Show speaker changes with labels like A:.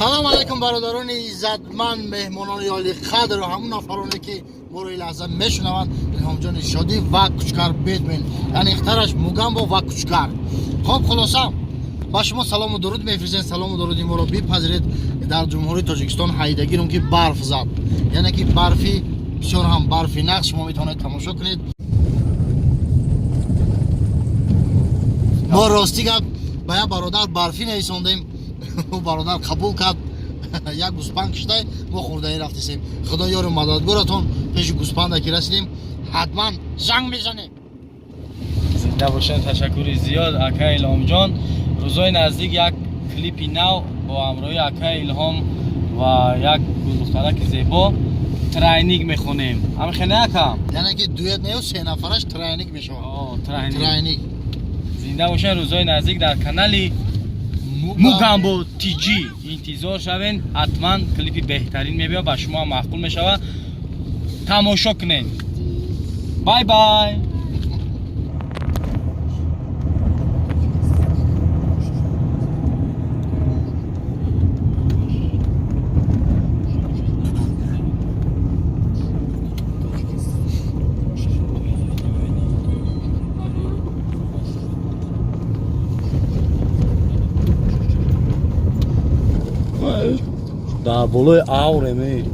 A: سلام علیکم برادران عزتمند، مهمانان عالی قدر و همون نفرانی که ما رو لحظه میشنوند. الهام جان شادی و کوچکر بدمین، یعنی اخترش موگامبو و کوچکر. خب خلاصه با شما سلام و درود میفرستیم. سلام و درود ما رو بپذیرید. در جمهوری تاجیکستان هایدگیرم که برف زد، یعنی که برفی بسیار هم برفی نقش شما میتونید تماشا کنید. ما راستی گپ با یک برادر برفی نیساندیم و برادر قبول کرد. یک گوسپند کشته ما خورده رفتیم. خدا یار مددگارتون. پیش گوسپند که رسیدیم حتما زنگ بزنید.
B: زنده باشین. تشکر زیاد اکا الهام جان. روزای نزدیک یک کلیپی نو با همراهی اکا الهام و یک دخترک زیبا ترینینگ میخونیم. همین اکا
A: یعنی که دویت نه و سه نفرش ترینینگ میشه.
B: ترینینگ. زنده باشین. روزای نزدیک در کانالی موگامبو تی جی انتظار شوین. حتما کلیپی بهترین میبینم با شما معقول میشوه. تماشا کنین. بای بای.
C: در بالای آوره میری